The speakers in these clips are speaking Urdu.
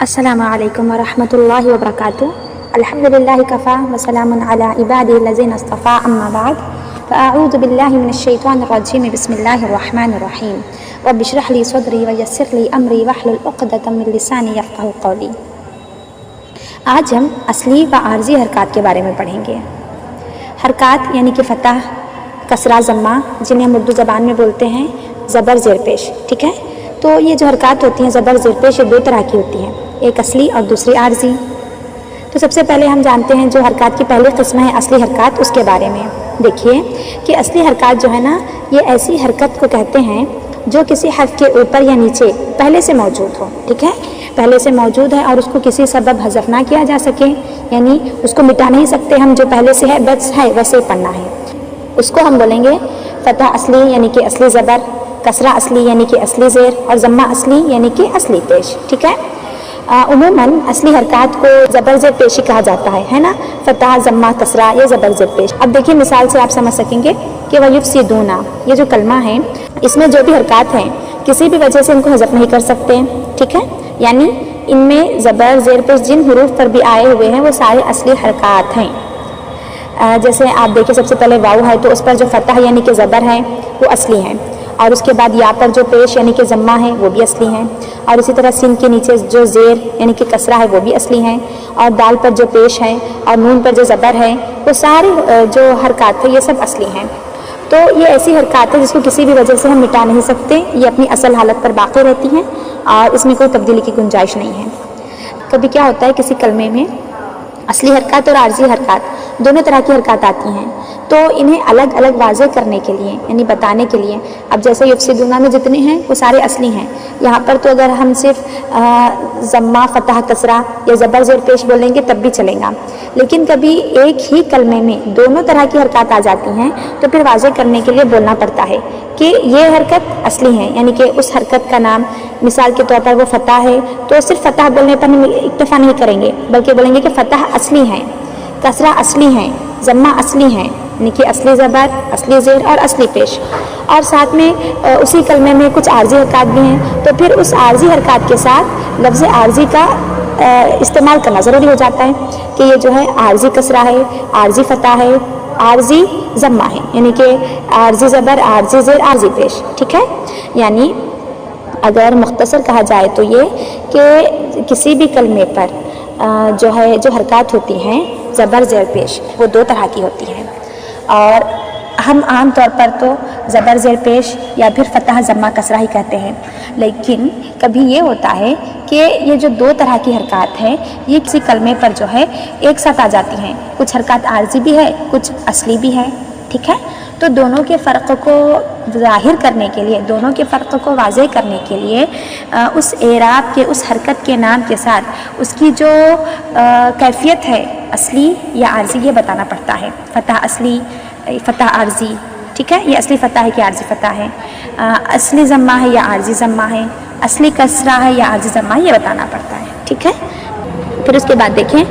السلام علیکم ورحمۃ اللہ وبرکاتہ۔ الحمدللہ کفا وسلام علی عبادہ الذین اصطفیٰ اما بعد فاعوذ باللہ من الشیطان الرجیم بسم اللہ الرحمن الرحیم رب اشرح لی صدری ویسر لی امری واحلل عقدۃ من لسانی یفقہوا قولی۔ آج ہم اصلی و عارضی حرکات کے بارے میں پڑھیں گے۔ حرکات یعنی کہ فتح، کسرہ، ضمہ، جنہیں ہم اردو زبان میں بولتے ہیں زبر زیر پیش، ٹھیک ہے؟ تو یہ جو حرکات ہوتی ہیں زبر زیر پیش، یہ دو طرح کی ہوتی ہیں، ایک اصلی اور دوسری عارضی۔ تو سب سے پہلے ہم جانتے ہیں جو حرکات کی پہلی قسم ہے اصلی حرکات، اس کے بارے میں دیکھیے کہ اصلی حرکات جو ہے نا، یہ ایسی حرکت کو کہتے ہیں جو کسی حرف کے اوپر یا نیچے پہلے سے موجود ہو، ٹھیک ہے؟ پہلے سے موجود ہے اور اس کو کسی سبب حذف نہ کیا جا سکے، یعنی اس کو مٹا نہیں سکتے ہم، جو پہلے سے ہے بس ہے ویسے پڑھنا ہے، اس کو ہم بولیں گے فتح اصلی یعنی کہ اصلی زبر، کسرہ اصلی یعنی کہ اصلی زیر، اور ضمہ اصلی یعنی کہ اصلی پیش، ٹھیک ہے؟ عموماً اصلی حرکات کو زبر زیر پیشی کہا جاتا ہے نا، فتح، ضمہ، کسرہ، یہ زبر زیر پیش۔ اب دیکھیے مثال سے آپ سمجھ سکیں گے کہ وَيُفْسِدُونَ، یہ جو کلمہ ہے اس میں جو بھی حرکات ہیں کسی بھی وجہ سے ان کو حذف نہیں کر سکتے، ٹھیک ہے؟ یعنی ان میں زبر زیر پیش جن حروف پر بھی آئے ہوئے ہیں وہ سارے اصلی حرکات ہیں۔ جیسے آپ دیکھیں سب سے پہلے واو ہے تو اس پر جو فتح یعنی کہ زبر ہے وہ اصلی ہے، اور اس کے بعد یا پر جو پیش یعنی کہ ضمہ ہے وہ بھی اصلی ہیں، اور اسی طرح سین کے نیچے جو زیر یعنی کہ کسرہ ہے وہ بھی اصلی ہیں، اور دال پر جو پیش ہے اور نون پر جو زبر ہے وہ ساری جو حرکات ہے یہ سب اصلی ہیں۔ تو یہ ایسی حرکات ہے جس کو کسی بھی وجہ سے ہم مٹا نہیں سکتے، یہ اپنی اصل حالت پر باقی رہتی ہیں اور اس میں کوئی تبدیلی کی گنجائش نہیں ہے۔ کبھی کیا ہوتا ہے کسی کلمے میں اصلی حرکات اور عارضی حرکات دونوں طرح کی حرکات آتی ہیں، تو انہیں الگ الگ واضح کرنے کے لیے یعنی بتانے کے لیے، اب جیسے یفسدون میں جتنے ہیں وہ سارے اصلی ہیں، یہاں پر تو اگر ہم صرف ضمہ، فتح، کسرہ یا زبر زیر پیش بولیں گے تب بھی چلے گا، لیکن کبھی ایک ہی کلمے میں دونوں طرح کی حرکات آ جاتی ہیں تو پھر واضح کرنے کے لیے بولنا پڑتا ہے کہ یہ حرکت اصلی ہے، یعنی کہ اس حرکت کا نام مثال کے طور پر وہ فتح ہے تو صرف فتح بولنے پر اکتفا نہیں کریں گے بلکہ بولیں گے کہ فتح اصلی ہیں، کسرہ اصلی ہیں، ضمہ اصلی ہیں، یعنی کہ اصلی زبر، اصلی زیر اور اصلی پیش، اور ساتھ میں اسی کلمے میں کچھ عارضی حرکات بھی ہیں تو پھر اس عارضی حرکات کے ساتھ لفظ عارضی کا استعمال کرنا ضروری ہو جاتا ہے کہ یہ جو ہے عارضی کسرہ ہے، عارضی فتح ہے، عارضی ضمہ ہے، یعنی کہ عارضی زبر، عارضی زیر، عارضی پیش، ٹھیک ہے؟ یعنی اگر مختصر کہا جائے تو یہ کہ کسی بھی کلمے پر جو حرکات ہوتی ہیں زبر زیر پیش وہ دو طرح کی ہوتی ہیں، اور ہم عام طور پر تو زبر زیر پیش یا پھر فتح، ضمہ، کسرہ ہی کہتے ہیں، لیکن کبھی یہ ہوتا ہے کہ یہ جو دو طرح کی حرکات ہیں یہ کسی کلمے پر جو ہے ایک ساتھ آ جاتی ہیں، کچھ حرکات عارضی بھی ہے کچھ اصلی بھی ہے، ٹھیک ہے؟ تو دونوں کے فرق کو ظاہر کرنے کے لیے، دونوں کے فرق کو واضح کرنے کے لیے اس اعراب کے اس حرکت کے نام کے ساتھ اس کی جو کیفیت ہے اصلی یا عارضی یہ بتانا پڑتا ہے۔ فتح اصلی، فتح عارضی، ٹھیک ہے؟ یہ اصلی فتح ہے کہ عارضی فتح ہے، اصلی ضمہ ہے یا عارضی ضمہ ہے، اصلی کسرہ ہے یا عارضی ضمہ ہے، یہ بتانا پڑتا ہے، ٹھیک ہے؟ پھر اس کے بعد دیکھیں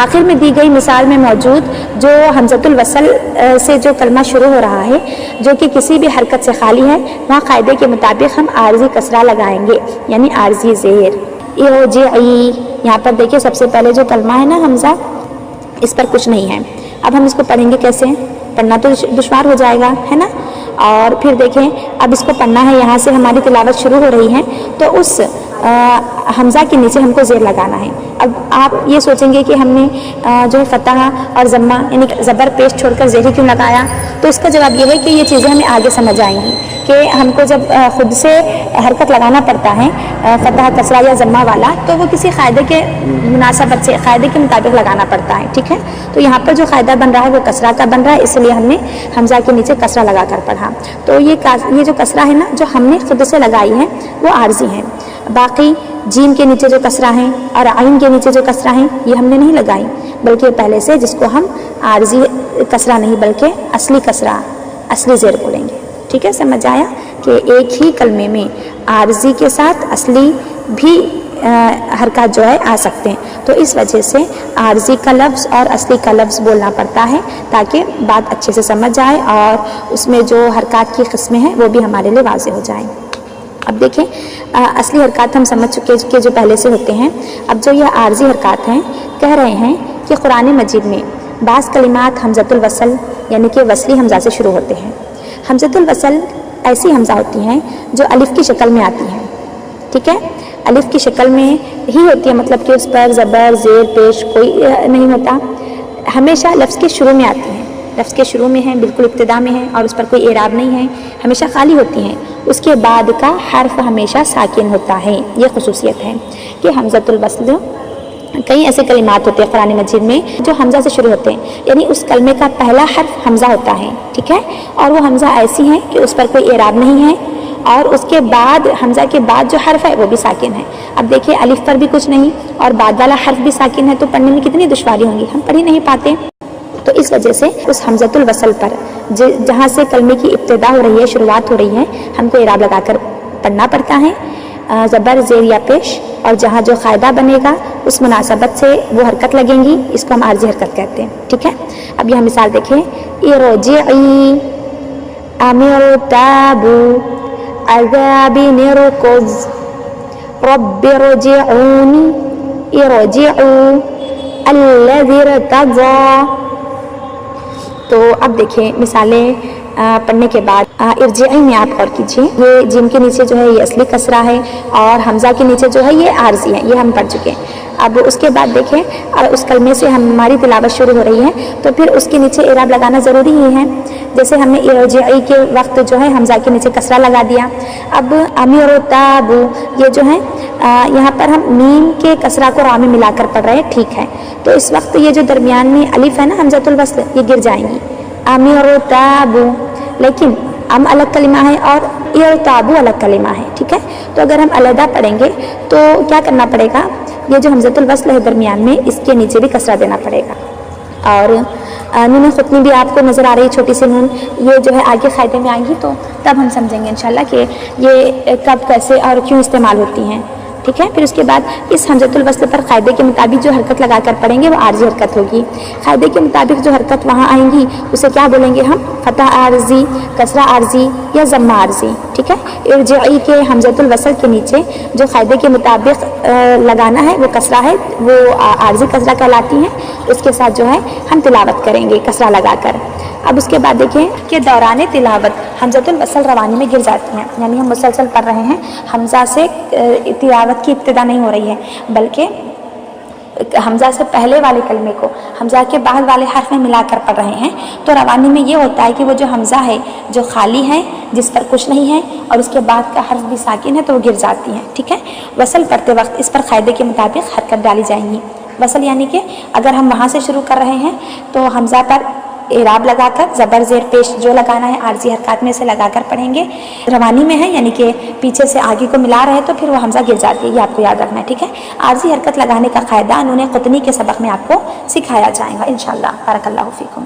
آخر میں دی گئی مثال میں موجود جو حمزۃ الوصل سے جو کلمہ شروع ہو رہا ہے جو کہ کسی بھی حرکت سے خالی ہے، وہاں قاعدے کے مطابق ہم عارضی کسرہ لگائیں گے یعنی عارضی زیر۔ یہاں پر دیکھیں سب سے پہلے جو کلمہ ہے نا حمزہ، اس پر کچھ نہیں ہے، اب ہم اس کو پڑھیں گے کیسے؟ پڑھنا تو دشوار ہو جائے گا، ہے نا؟ اور پھر دیکھیں اب اس کو پڑھنا ہے، یہاں سے ہماری تلاوت شروع ہو رہی ہے تو اس حمزہ کے نیچے ہم کو زیر لگانا ہے۔ اب آپ یہ سوچیں گے کہ ہم نے جو ہے فتح اور ضمہ یعنی زبر پیش چھوڑ کر زیر کیوں لگایا، تو اس کا جواب یہ ہے کہ یہ چیزیں ہمیں آگے سمجھ آئیں گی کہ ہم کو جب خود سے حرکت لگانا پڑتا ہے فتح، کسرہ یا ضمہ والا تو وہ کسی قاعدے کے مناسبت سے، قاعدے کے مطابق لگانا پڑتا ہے، ٹھیک ہے؟ تو یہاں پر جو قاعدہ بن رہا ہے وہ کسرہ کا بن رہا ہے، اس لیے ہم نے حمزہ کے نیچے کسرہ لگا کر پڑھا۔ تو یہ جو کسرہ ہے نا جو ہم نے خود سے لگائی ہے وہ عارضی ہے، باقی جیم کے نیچے جو کسرہ ہیں اور عین کے نیچے جو کسرہ ہیں یہ ہم نے نہیں لگائی بلکہ پہلے سے، جس کو ہم عارضی کسرہ نہیں بلکہ اصلی کسرہ، اصلی زیر بولیں گے، ٹھیک ہے؟ سمجھ آیا کہ ایک ہی کلمے میں عارضی کے ساتھ اصلی بھی حرکات جو ہے آ سکتے ہیں، تو اس وجہ سے عارضی کا لفظ اور اصلی کا لفظ بولنا پڑتا ہے تاکہ بات اچھے سے سمجھ جائے اور اس میں جو حرکات کی قسمیں ہیں وہ بھی ہمارے لیے واضح ہو جائیں۔ اب دیکھیں اصلی حرکات ہم سمجھ چکے کہ جو پہلے سے ہوتے ہیں. اب جو یہ عارضی حرکات ہیں کہہ رہے ہیں کہ قرآن مجید میں بعض کلمات حمزۃ الوصل یعنی کہ وصلی حمزہ سے شروع ہوتے ہیں. حمزۃ الوصل ایسی حمزہ ہوتی ہیں جو الف کی شکل میں آتی ہیں. ٹھیک ہے, الف کی شکل میں ہی ہوتی ہے, مطلب کہ اس پر زبر زیر پیش کوئی نہیں ہوتا, ہمیشہ لفظ کے شروع میں آتی ہیں. لفظ کے شروع میں ہیں, بالکل ابتدا میں ہیں اور اس پر کوئی اعراب نہیں ہے, ہمیشہ خالی ہوتی ہیں. اس کے بعد کا حرف ہمیشہ ساکن ہوتا ہے. یہ خصوصیت ہے کہ حمزۃ الوصل کئی ایسے کلمات ہوتے ہیں قرآن مجید میں جو حمزہ سے شروع ہوتے ہیں, یعنی اس کلمے کا پہلا حرف حمزہ ہوتا ہے. ٹھیک ہے, اور وہ حمزہ ایسی ہیں کہ اس پر کوئی اعراب نہیں ہے اور اس کے بعد حمزہ کے بعد جو حرف ہے وہ بھی ساکن ہے. اب دیکھیں الف پر بھی کچھ نہیں اور بعد والا حرف بھی ساکن ہے, تو پڑھنے میں کتنی دشواری ہوں گی, ہم پڑھ ہی نہیں پاتے. تو اس وجہ سے اس حمزۃ الوصل پر جہاں سے کلمے کی ابتدا ہو رہی ہے, شروعات ہو رہی ہے, ہم کو اعراب لگا کر پڑھنا پڑتا ہے, زبر زیر یا پیش, اور جہاں جو قاعدہ بنے گا اس مناسبت سے وہ حرکت لگیں گی, اس کو ہم عارضی حرکت کہتے ہیں. ٹھیک ہے, اب یہاں مثال دیکھیں, ارجعی امرتابو عذابی نرکز رب ارجعونی ارجعو الذی ارتضی. تو اب دیکھیں مثالیں پڑھنے کے بعد ارجعی میں آپ غور کیجیے, یہ جیم کے نیچے جو ہے یہ اصلی کسرہ ہے اور حمزہ کے نیچے جو ہے یہ عارضی ہے, یہ ہم پڑھ چکے ہیں. اب اس کے بعد دیکھیں اس کلمے سے ہماری تلاوت شروع ہو رہی ہے تو پھر اس کے نیچے اعراب لگانا ضروری ہی ہے. جیسے ہم نے ارجعی کے وقت جو ہے حمزہ کے نیچے کسرہ لگا دیا. اب امرتابو یہ جو ہے یہاں پر ہم میم کے کسرہ کو را میں ملا کر پڑھ رہے ہیں. ٹھیک ہے, تو اس وقت یہ جو درمیان میں الف ہے نا حمزۃ الوصل, یہ گر جائیں گی. امرتابو, لیکن ام الگ کلمہ ہے اور ارتابو الگ کلمہ ہے. ٹھیک ہے, تو اگر ہم علیحدہ پڑھیں گے تو کیا کرنا پڑے گا, یہ جو حمزۃ الوصل ہے درمیان میں اس کے نیچے بھی کسرہ دینا پڑے گا. اور نون خطنی بھی آپ کو نظر آ رہی ہے, چھوٹی سی نون, یہ جو ہے آگے قاعدے میں آئیں گی تو تب ہم سمجھیں گے انشاءاللہ کہ یہ کب کیسے اور کیوں استعمال ہوتی ہیں. ٹھیک ہے, پھر اس کے بعد اس حمزۃ الوصل پر قاعدے کے مطابق جو حرکت لگا کر پڑھیں گے وہ عارضی حرکت ہوگی. قاعدے کے مطابق جو حرکت وہاں آئیں گی اسے کیا بولیں گے ہم, فتح عارضی, کسرہ عارضی یا ضمہ عارضی. ٹھیک ہے, ارجعی کے حمزۃ الوصل کے نیچے جو قاعدے کے مطابق لگانا ہے وہ کسرہ ہے, وہ عارضی کسرہ کہلاتی ہیں. اس کے ساتھ جو ہے ہم تلاوت کریں گے کسرہ لگا کر. اب اس کے بعد دیکھیں کہ دوران تلاوت حمزۃ الوصل روانی میں گر جاتی ہیں, یعنی ہم مسلسل پڑھ رہے ہیں, حمزہ سے تلاوت کی ابتدا نہیں ہو رہی ہے بلکہ حمزہ سے پہلے والے کلمے کو حمزہ کے بعد والے حرف میں ملا کر پڑھ رہے ہیں. تو روانی میں یہ ہوتا ہے کہ وہ جو حمزہ ہے جو خالی ہے جس پر کچھ نہیں ہے اور اس کے بعد کا حرف بھی ساکن ہے تو وہ گر جاتی ہیں. ٹھیک ہے, وصل پڑھتے وقت اس پر قاعدے کے مطابق حرکت ڈالی جائیں گی. وصل یعنی کہ اگر ہم وہاں سے شروع کر رہے ہیں تو حمزہ پر اعراب لگا کر زبر زیر پیش جو لگانا ہے عارضی حرکات میں سے لگا کر پڑھیں گے. روانی میں ہے یعنی کہ پیچھے سے آگے کو ملا رہے تو پھر وہ حمزہ گر جاتی ہے, یہ آپ کو یاد رکھنا ہے. ٹھیک ہے, عارضی حرکت لگانے کا قاعدہ نون خطنی کے سبق میں آپ کو سکھایا جائے گا انشاءاللہ. بارک اللہ فیکم.